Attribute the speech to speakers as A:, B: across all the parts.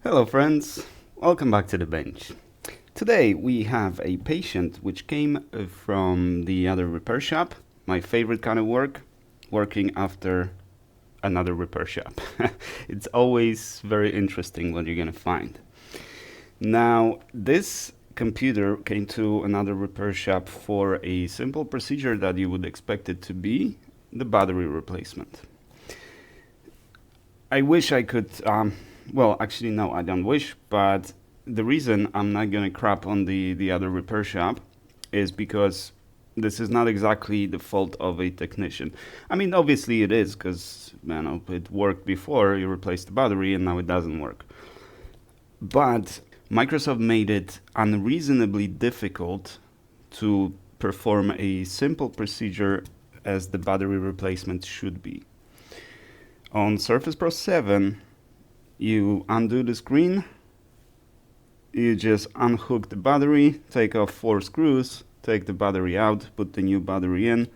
A: Hello friends, welcome back to the bench. Today we have a patient which came from the other repair shop, my favorite kind of work, working after another repair shop. It's always very interesting what you're gonna find. Now this computer came to another repair shop for a simple procedure that you would expect it to be, the battery replacement. I wish I could well, actually, no, I don't wish, but the reason I'm not going to crap on the other repair shop is because this is not exactly the fault of a technician. I mean, obviously it is, because, it worked before, you replaced the battery, and now it doesn't work. But Microsoft made it unreasonably difficult to perform a simple procedure as the battery replacement should be. On Surface Pro 7, you undo the screen, you just unhook the battery, take off 4 screws, take the battery out, put the new battery in,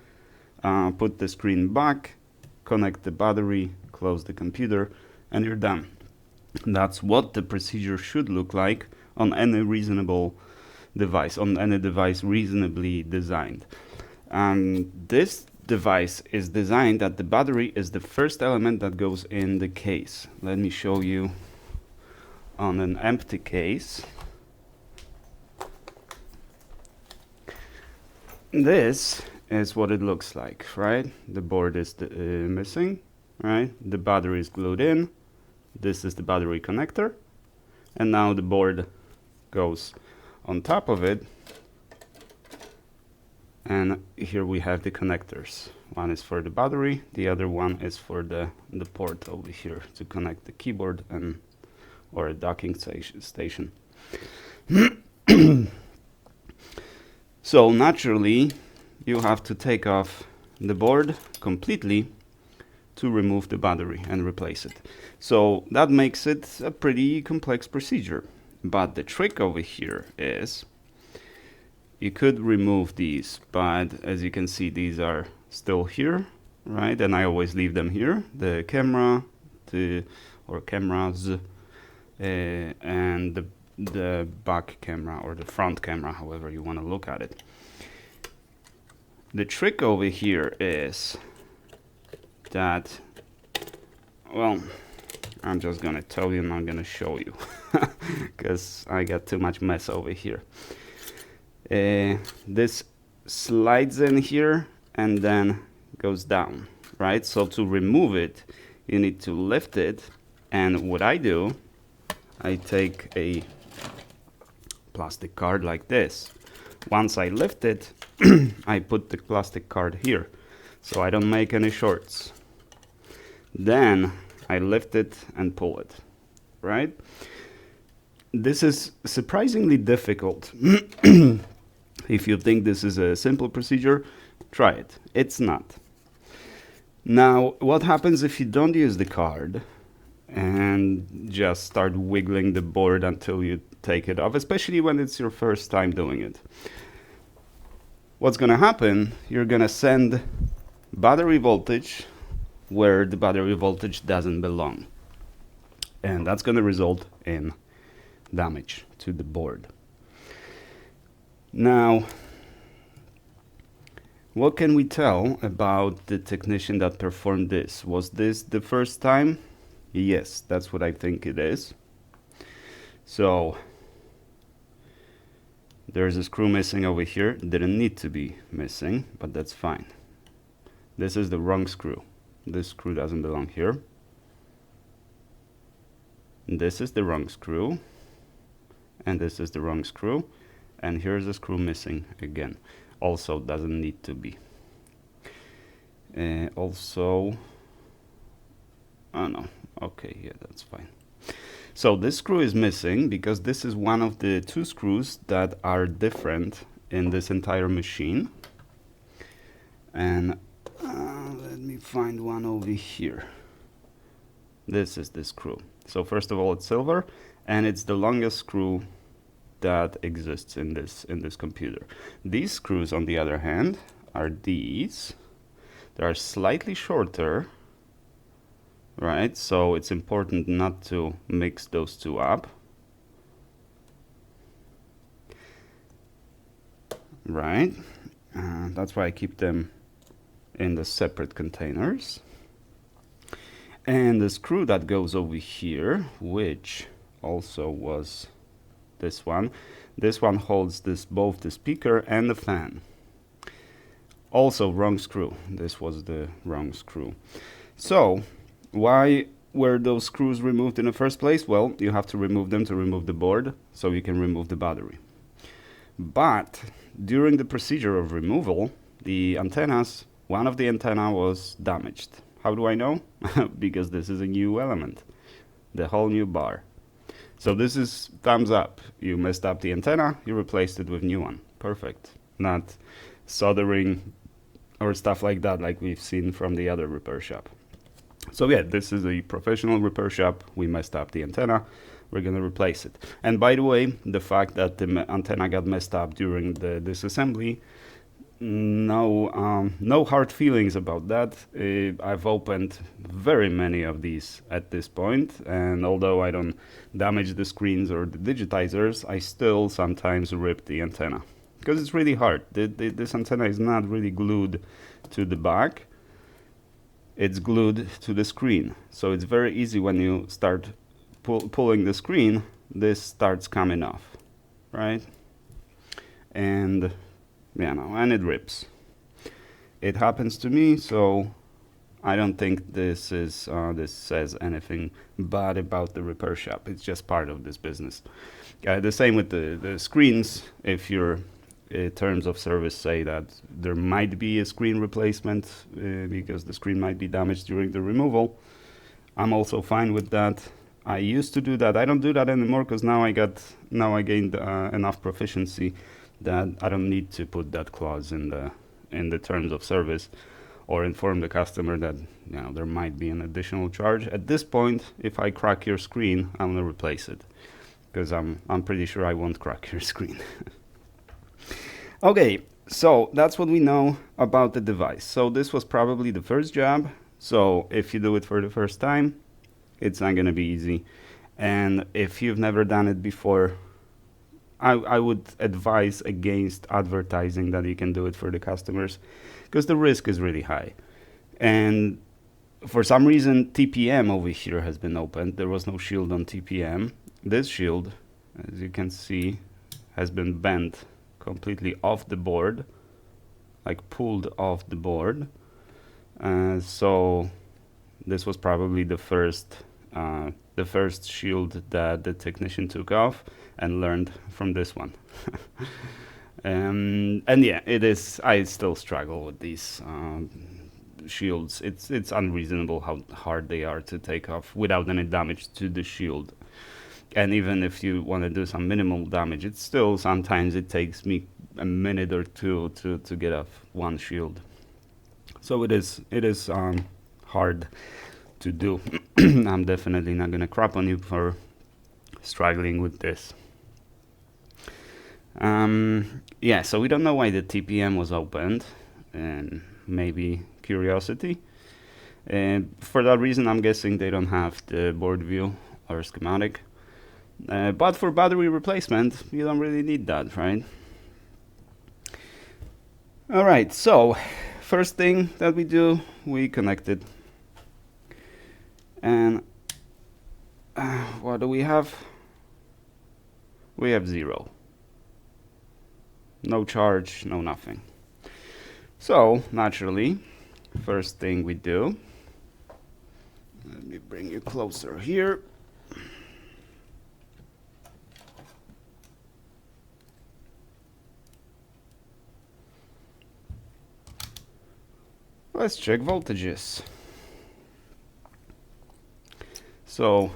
A: put the screen back, connect the battery, close the computer, and you're done. That's what the procedure should look like on any reasonable device, on any device reasonably designed. This device is designed that the battery is the first element that goes in the case. Let me show you on an empty case. This is what it looks like, right? The board is missing, right? The battery is glued in. This is the battery connector, and now the board goes on top of it. And here we have the connectors. One is for the battery, the other one is for the port over here to connect the keyboard or a docking station. So naturally, you have to take off the board completely to remove the battery and replace it. So that makes it a pretty complex procedure. But the trick over here is you could remove these, but as you can see, these are still here, right? And I always leave them here. The camera, or cameras, and the back camera or the front camera, however you want to look at it. The trick over here is that, well, I'm just gonna tell you and I'm gonna show you because I got too much mess over here. This slides in here and then goes down, right? So to remove it, you need to lift it, and what I do, I take a plastic card like this. Once I lift it, I put the plastic card here, so I don't make any shorts. Then I lift it and pull it, right? This is surprisingly difficult. If you think this is a simple procedure, try it. It's not. Now, what happens if you don't use the card and just start wiggling the board until you take it off, especially when it's your first time doing it? What's going to happen, you're going to send battery voltage where the battery voltage doesn't belong. And that's going to result in damage to the board. Now, what can we tell about the technician that performed this? Was this the first time? Yes, that's what I think it is. So, there's a screw missing over here. Didn't need to be missing, but that's fine. This is the wrong screw. This screw doesn't belong here. This is the wrong screw. And this is the wrong screw. And here's a screw missing again. Also doesn't need to be. Oh no, okay, yeah, that's fine. So this screw is missing because this is one of the 2 screws that are different in this entire machine. And let me find one over here. This is the screw. So first of all, it's silver, and it's the longest screw that exists in this computer. These screws, on the other hand, are these. They are slightly shorter, right? So it's important not to mix those two up. Right, that's why I keep them in the separate containers. And the screw that goes over here, which also was this one holds both the speaker and the fan. Also wrong screw. This was the wrong screw. So why were those screws removed in the first place? Well, you have to remove them to remove the board, so you can remove the battery. But during the procedure of removal, one of the antenna was damaged. How do I know? Because this is a new element, the whole new bar. So this is thumbs up. You messed up the antenna, you replaced it with new one. Perfect. Not soldering or stuff like that like we've seen from the other repair shop. So yeah, this is a professional repair shop. We messed up the antenna. We're going to replace it. And by the way, the fact that the antenna got messed up during the disassembly, no hard feelings about that. I've opened very many of these at this point, and although I don't damage the screens or the digitizers, I still sometimes rip the antenna because it's really hard. This antenna is not really glued to the back. It's glued to the screen, so it's very easy when you start pulling the screen, this starts coming off, right? And and it rips. It happens to me, so I don't think this says anything bad about the repair shop. It's just part of this business. The same with the screens. If your terms of service say that there might be a screen replacement because the screen might be damaged during the removal, I'm also fine with that. I used to do that. I don't do that anymore because now I gained enough proficiency that I don't need to put that clause in the terms of service or inform the customer that there might be an additional charge. At this point, if I crack your screen, I'm gonna replace it because I'm pretty sure I won't crack your screen. Okay, so that's what we know about the device. So this was probably the first job. So if you do it for the first time, it's not going to be easy. And if you've never done it before, I would advise against advertising that you can do it for the customers because the risk is really high. And for some reason, TPM over here has been opened. There was no shield on TPM. This shield, as you can see, has been bent completely off the board, like pulled off the board. So this was probably the first shield that the technician took off and learned from this one. And yeah, it is. I still struggle with these shields. It's unreasonable how hard they are to take off without any damage to the shield. And even if you want to do some minimal damage, it's still sometimes it takes me a minute or two to get off one shield. So it is hard to do. I'm definitely not gonna crap on you for struggling with this. Yeah, so we don't know why the TPM was opened, and maybe curiosity. For that reason, I'm guessing they don't have the board view or schematic. But for battery replacement, you don't really need that, right? All right, so first thing that we do, we connect it. And what do we have? We have 0. No charge, no nothing. So, naturally, first thing we do, let me bring you closer here. Let's check voltages. So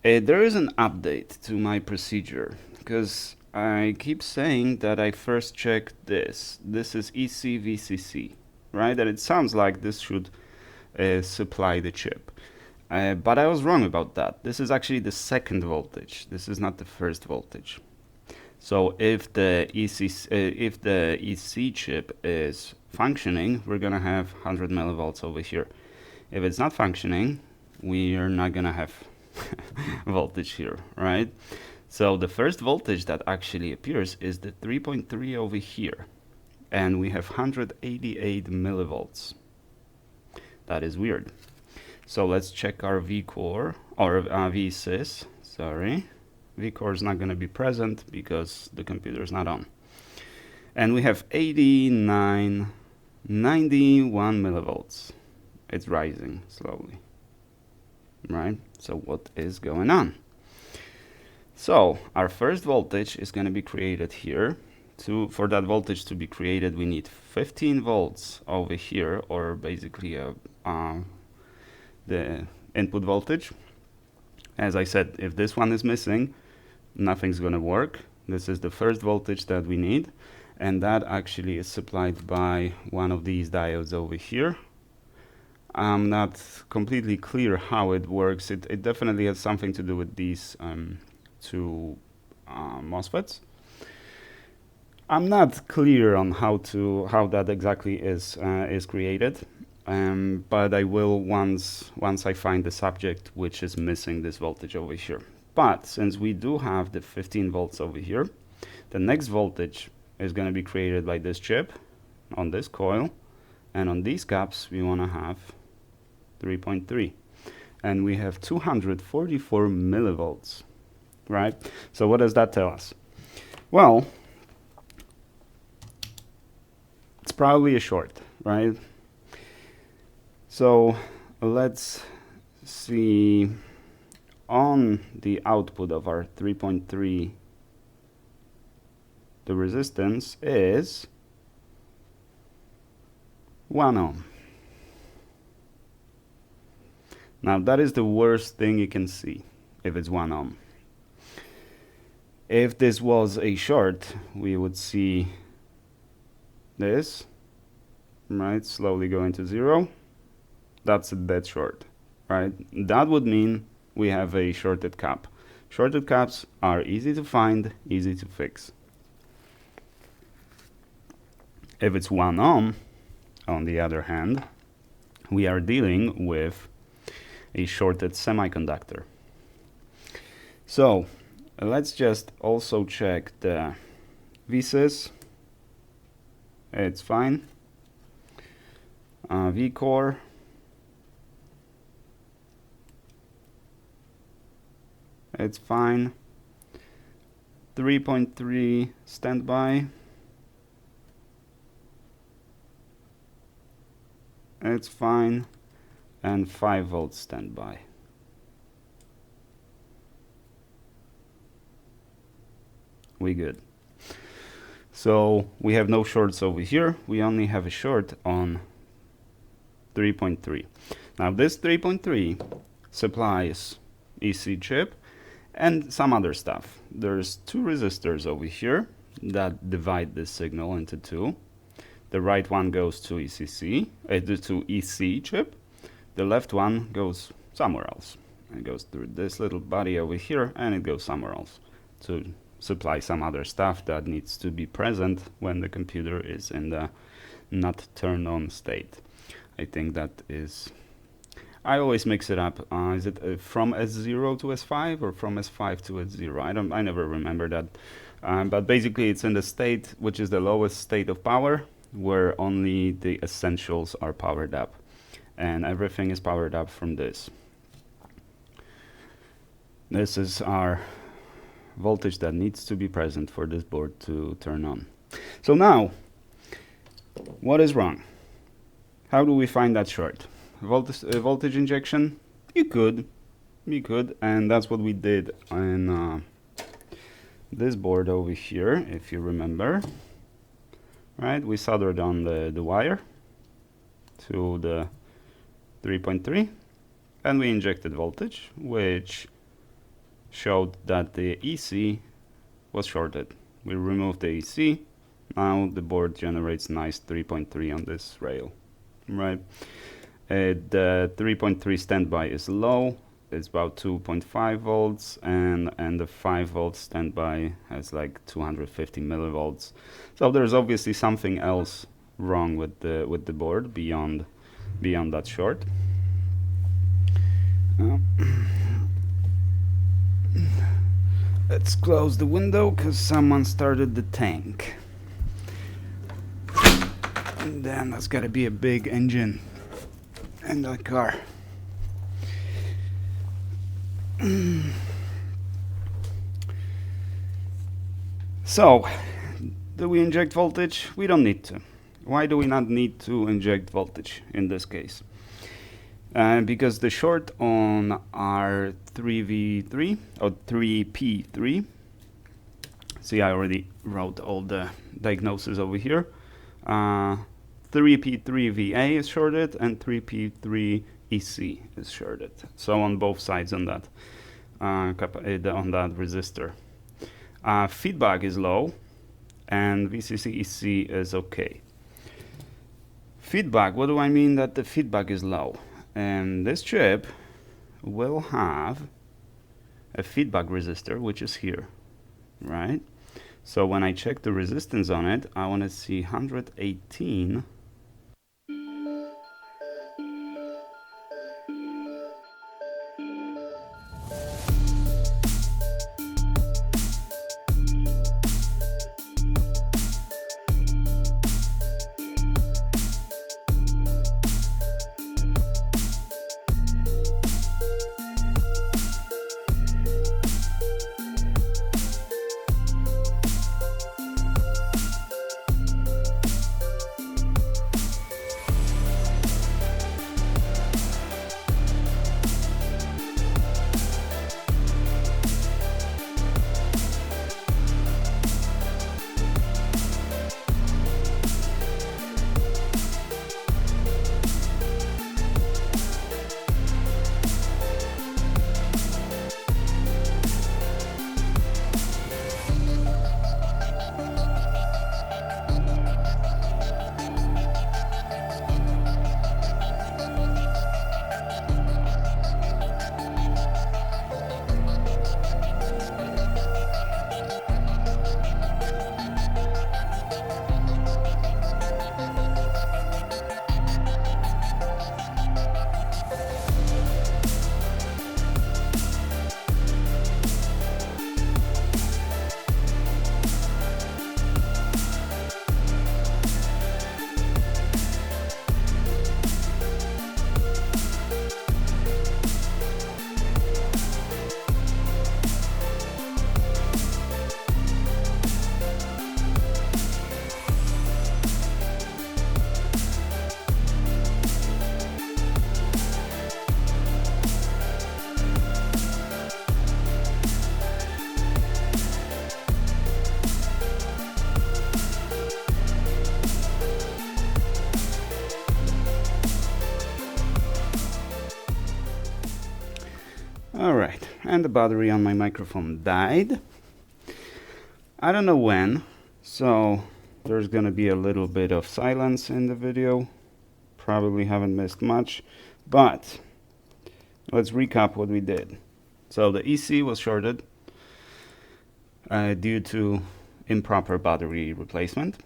A: there is an update to my procedure because I keep saying that I first check this. This is EC VCC, right? And it sounds like this should supply the chip. But I was wrong about that. This is actually the second voltage. This is not the first voltage. So if the EC chip is functioning, we're gonna have 100 millivolts over here. If it's not functioning, we are not gonna have voltage here, right? So the first voltage that actually appears is the 3.3 over here, and we have 188 millivolts. That is weird. So let's check our vCore, or vsys, sorry. vCore is not going to be present because the computer is not on. And we have 89, 91 millivolts. It's rising slowly, right? So what is going on? So our first voltage is going to be created here. For that voltage to be created, we need 15 volts over here, or basically the input voltage. As I said, if this one is missing, nothing's going to work. This is the first voltage that we need, and that actually is supplied by one of these diodes over here. I'm not completely clear how it works. It definitely has something to do with these two MOSFETs. I'm not clear on how that exactly is created, but I will once I find the subject which is missing this voltage over here. But since we do have the 15 volts over here, the next voltage is going to be created by this chip on this coil, and on these caps we want to have 3.3, and we have 244 millivolts, right? So what does that tell us? Well, it's probably a short, right? So let's see, on the output of our 3.3, the resistance is 1 ohm. Now that is the worst thing you can see if it's 1 ohm. If this was a short, we would see this, right, slowly going to 0. That's a dead short, right? That would mean we have a shorted cap. Shorted caps are easy to find, easy to fix. If it's 1 ohm, on the other hand, we are dealing with a shorted semiconductor. So let's just also check the vsys. It's fine. vCore. It's fine. 3.3 standby. It's fine. And 5 volts standby. We good. So we have no shorts over here. We only have a short on 3.3. Now this 3.3 supplies EC chip and some other stuff. There's 2 resistors over here that divide this signal into 2. The right one goes to to EC chip. The left one goes somewhere else. It goes through this little body over here, and it goes somewhere else to supply some other stuff that needs to be present when the computer is in the not turned on state. I think that is, I always mix it up. Is it from S0 to S5 or from S5 to S0? I never remember that. But basically it's in the state which is the lowest state of power, where only the essentials are powered up, and everything is powered up from this. This is our voltage that needs to be present for this board to turn on. So now, what is wrong? How do we find that short? Voltage injection? You could, and that's what we did on this board over here, if you remember. Right, we soldered on the wire to the 3.3, and we injected voltage, which showed that the EC was shorted. We removed the EC. Now the board generates nice 3.3 on this rail, right? The 3.3 standby is low. It's about 2.5 volts, and the 5 volts standby has like 250 millivolts. So there's obviously something else wrong with the board beyond that short. Let's close the window because someone started the tank. And then that's gotta be a big engine in that car. So, do we inject voltage? We don't need to. Why do we not need to inject voltage in this case? Because the short on our 3V3 or 3P3, see, I already wrote all the diagnosis over here. 3P3VA is shorted and 3P3EC is shorted. So on both sides on that resistor. Feedback is low and VCC-EC is okay. Feedback, what do I mean that the feedback is low? And this chip will have a feedback resistor, which is here, right? So when I check the resistance on it, I want to see 118. Alright, and the battery on my microphone died. I don't know when, so there's gonna be a little bit of silence in the video. Probably haven't missed much, but let's recap what we did. So the EC was shorted due to improper battery replacement.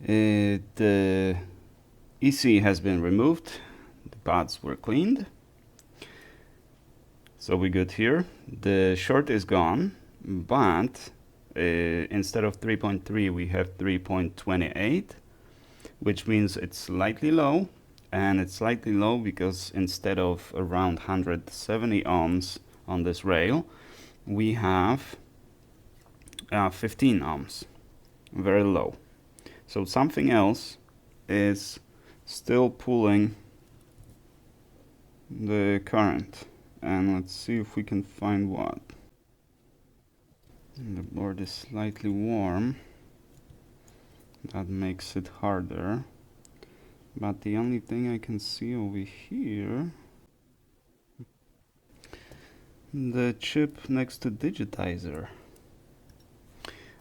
A: The EC has been removed, the pads were cleaned. So we're good here. The short is gone, but instead of 3.3 we have 3.28, which means it's slightly low, and it's slightly low because instead of around 170 ohms on this rail, we have 15 ohms, very low. So something else is still pulling the current. And let's see if we can find what. And the board is slightly warm. That makes it harder. But the only thing I can see over here, the chip next to digitizer.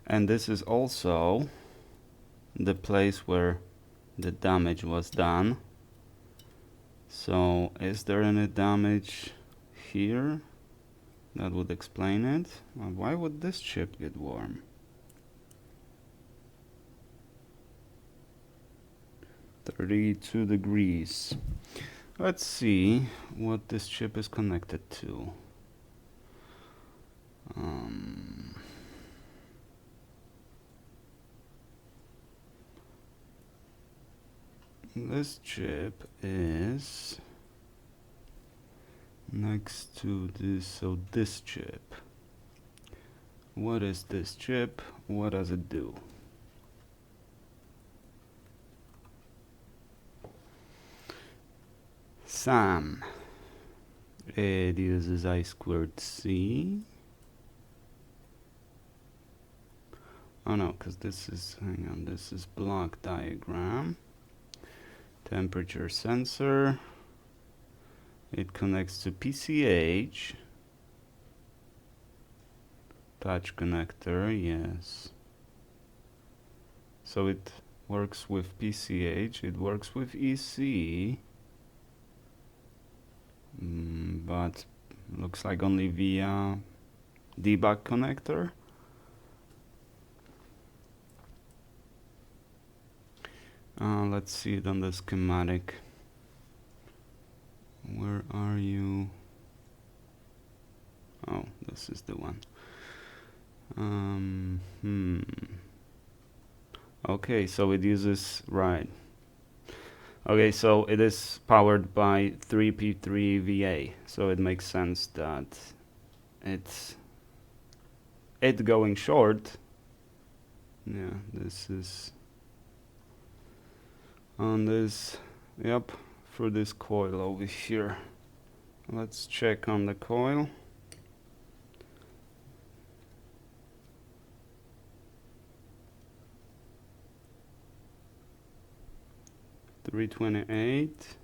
A: And this is also the place where the damage was done. So is there any damage here? That would explain it. Why would this chip get warm? 32 degrees. Let's see what this chip is connected to. This chip is next to this, so this chip. What is this chip? What does it do? SAM. It uses I²C. Oh no, because this is, hang on, this is block diagram. Temperature sensor. It connects to PCH. Touch connector, yes. So it works with PCH, it works with EC. But looks like only via debug connector. Let's see it on the schematic. Where are you? Oh, this is the one. Okay, so it uses, right. Okay, so it is powered by 3P3 VA, so it makes sense that it's going short. Yeah, this is on this, yep, for this coil over here. Let's check on the coil. $328,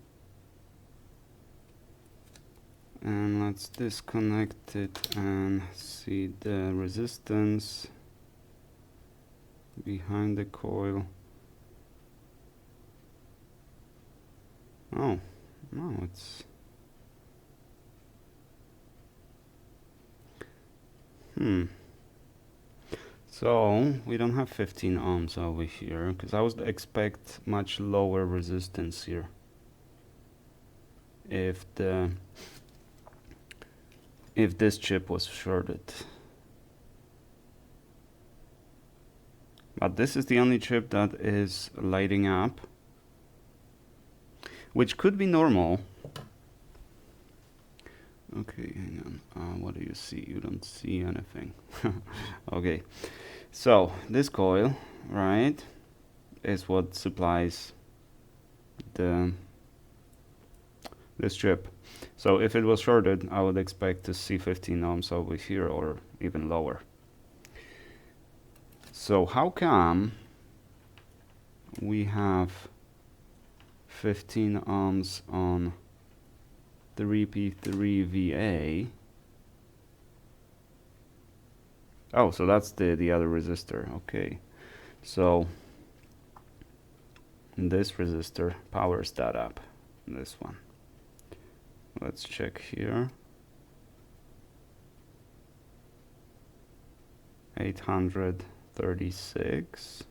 A: and let's disconnect it and see the resistance behind the coil. Oh, no, it's so we don't have 15 ohms over here, because I would expect much lower resistance here if this chip was shorted. But this is the only chip that is lighting up, which could be normal. Okay, hang on. What do you see? You don't see anything. Okay, so this coil, right, is what supplies this chip. So if it was shorted, I would expect to see 15 ohms over here or even lower. So how come we have 15 ohms on 3P3 VA? Oh, so that's the other resistor. Okay, so this resistor powers that up, this one. Let's check here. 836,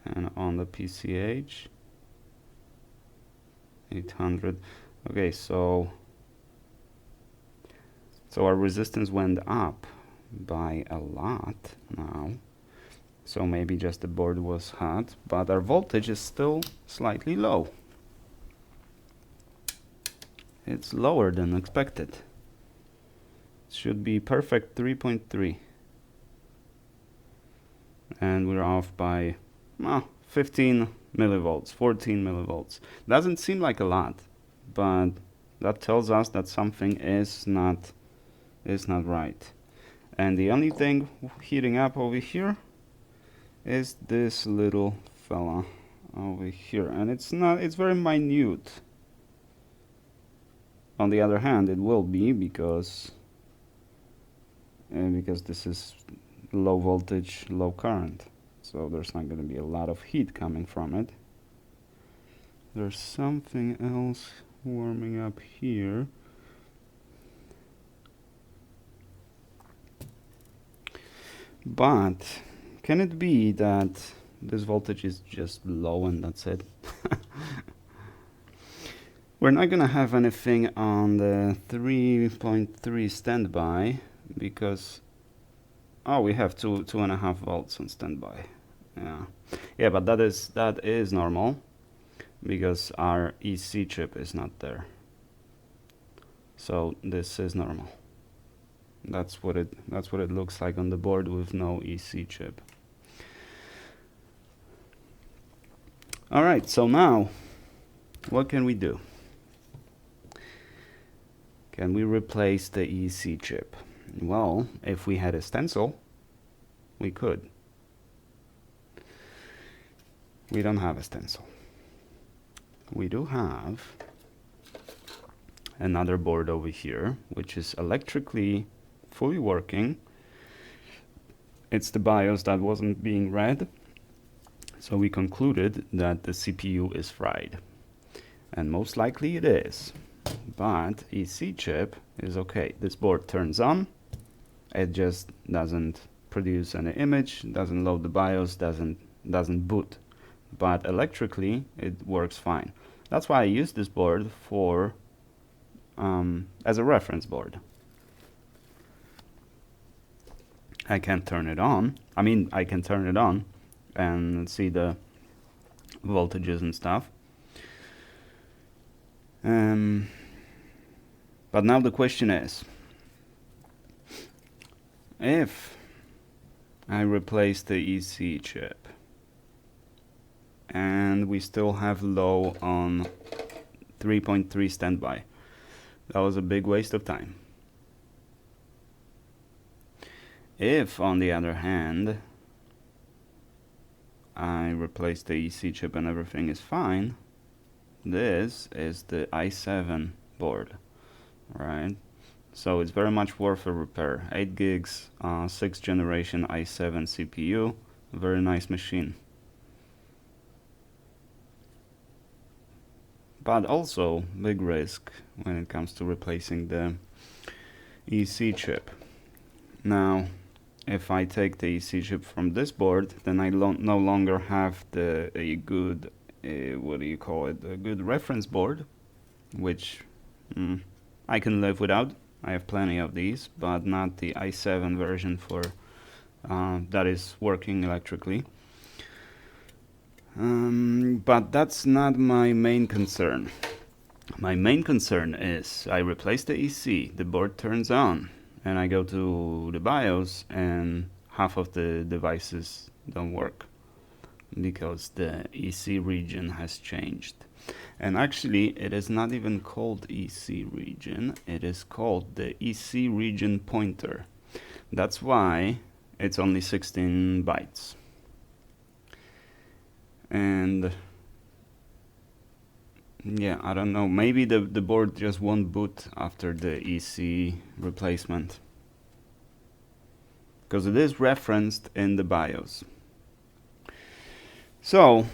A: and on the PCH 800. Okay, so our resistance went up by a lot now, so maybe just the board was hot, but our voltage is still slightly low. It's lower than expected. It should be perfect 3.3, and we're off by 15 millivolts, 14 millivolts. Doesn't seem like a lot, but that tells us that something is not right. And the only thing heating up over here is this little fella over here, and it's very minute. On the other hand, it will be because this is low voltage, low current, so there's not going to be a lot of heat coming from it. There's something else warming up here. But can it be that this voltage is just low and that's it? We're not gonna have anything on the 3.3 standby because we have 2.5 volts on standby. Yeah, but that is normal because our EC chip is not there. So this is normal. That's what it looks like on the board with no EC chip. All right, so now what can we do? Can we replace the EC chip? Well, if we had a stencil, we could. We don't have a stencil. We do have another board over here, which is electrically fully working. It's the BIOS that wasn't being read. So we concluded that the CPU is fried. And most likely it is. But EC chip is okay. This board turns on. It just doesn't produce any image, doesn't load the BIOS, doesn't boot. But electrically it works fine. That's why I use this board for as a reference board. I can turn it on. I mean, I can turn it on and see the voltages and stuff. But now the question is, if I replace the EC chip and we still have low on 3.3 standby, that was a big waste of time. If, on the other hand, I replace the EC chip and everything is fine, this is the i7 board, right? So it's very much worth a repair. 8 gigs, 6th generation i7 CPU, very nice machine. But also big risk when it comes to replacing the EC chip. Now, if I take the EC chip from this board, then I no longer have a good, what do you call it, a good reference board, which I can live without. I have plenty of these, but not the i7 version for that is working electrically. But that's not my main concern. My main concern is I replace the EC, the board turns on, and I go to the BIOS and half of the devices don't work because the EC region has changed. And actually it is not even called EC region, it is called the EC region pointer. That's why it's only 16 bytes. And yeah, I don't know, maybe the board just won't boot after the EC replacement, because it is referenced in the BIOS. So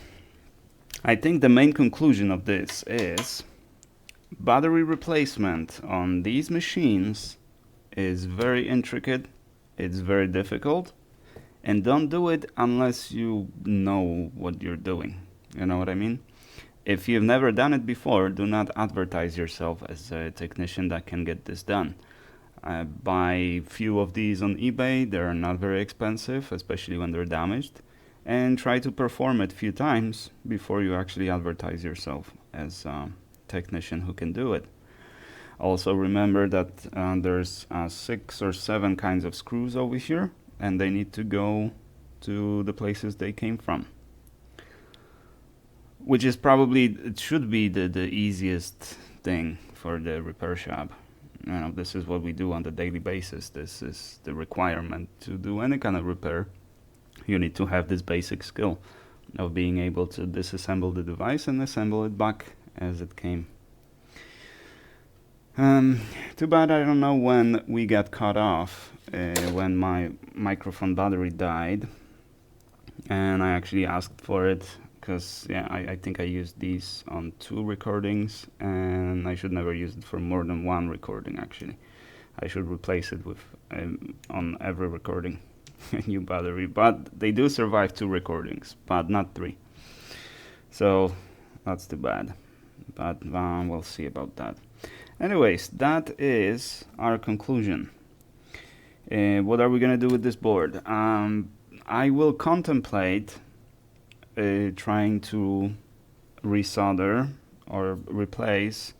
A: I think the main conclusion of this is battery replacement on these machines is very intricate, it's very difficult, and don't do it unless you know what you're doing. You know what I mean? If you've never done it before, do not advertise yourself as a technician that can get this done. Buy few of these on eBay, they're not very expensive, especially when they're damaged, and try to perform it a few times before you actually advertise yourself as a technician who can do it. Also remember that there's 6 or 7 kinds of screws over here, and they need to go to the places they came from. Which is probably, it should be the easiest thing for the repair shop. You know, this is what we do on the daily basis. This is the requirement to do any kind of repair. You need to have this basic skill of being able to disassemble the device and assemble it back as it came. Too bad I don't know when we got cut off, when my microphone battery died, and I actually asked for it, because yeah, I think I used these on 2 recordings, and I should never use it for more than 1 recording actually. I should replace it with on every recording a new battery, but they do survive 2 recordings, but not 3. So that's too bad. but we'll see about that. Anyways, that is our conclusion. What are we gonna do with this board? I will contemplate trying to resolder or replace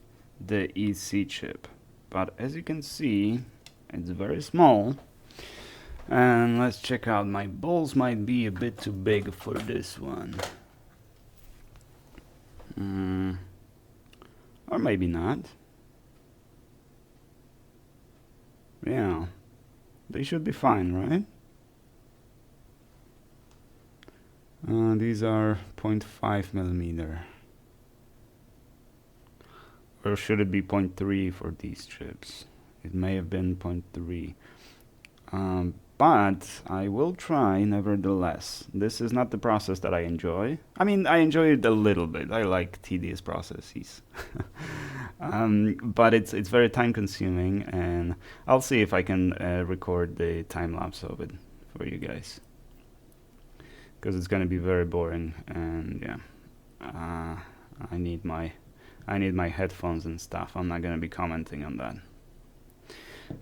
A: the EC chip, but as you can see, it's very small. And let's check out, my balls might be a bit too big for this one. Or maybe not. Yeah, they should be fine, right? These are 0.5 millimeter. Or should it be 0.3 for these chips? It may have been 0.3. But I will try nevertheless. This is not the process that I enjoy. I mean, I enjoy it a little bit. I like tedious processes. But it's very time consuming, and I'll see if I can record the time lapse of it for you guys. Because it's gonna be very boring, and yeah, I need my headphones and stuff. I'm not gonna be commenting on that.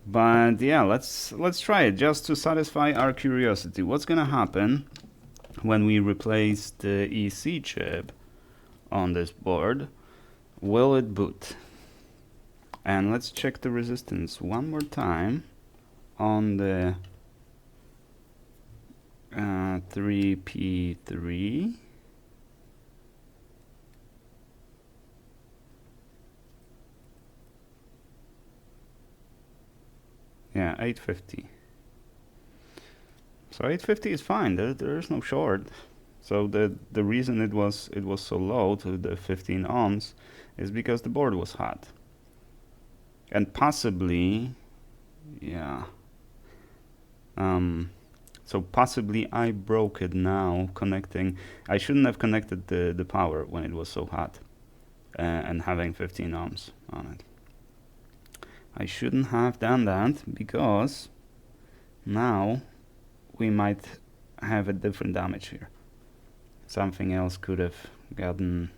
A: But yeah, let's try it just to satisfy our curiosity. What's gonna happen when we replace the EC chip on this board? Will it boot? And let's check the resistance one more time on the 3P3. Yeah, 850. So 850 is fine. There is no short. So the reason it was so low to the 15 ohms is because the board was hot. And possibly, yeah. So possibly I broke it now connecting. I shouldn't have connected the power when it was so hot and having 15 ohms on it. I shouldn't have done that, because now we might have a different damage here. Something else could have gotten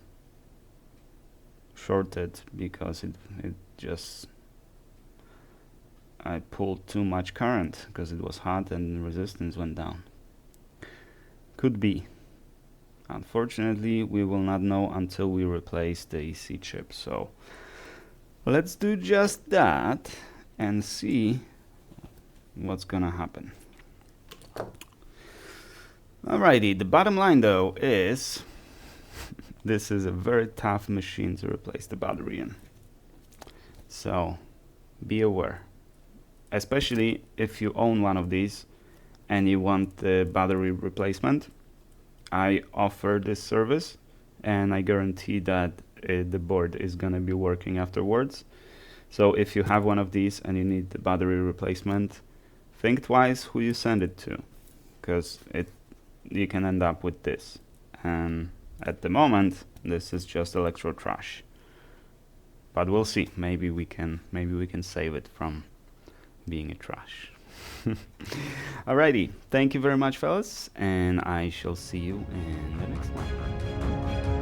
A: shorted because it just, I pulled too much current because it was hot and resistance went down. Could be. Unfortunately, we will not know until we replace the EC chip. So let's do just that and see what's gonna happen. Alrighty, the bottom line though is this is a very tough machine to replace the battery in. So be aware, especially if you own one of these and you want the battery replacement. I offer this service and I guarantee that the board is gonna be working afterwards. So if you have one of these and you need the battery replacement, think twice who you send it to, because you can end up with this. And at the moment, this is just electro trash. But we'll see. Maybe we can save it from being a trash. Alrighty, thank you very much, fellas, and I shall see you in the next one.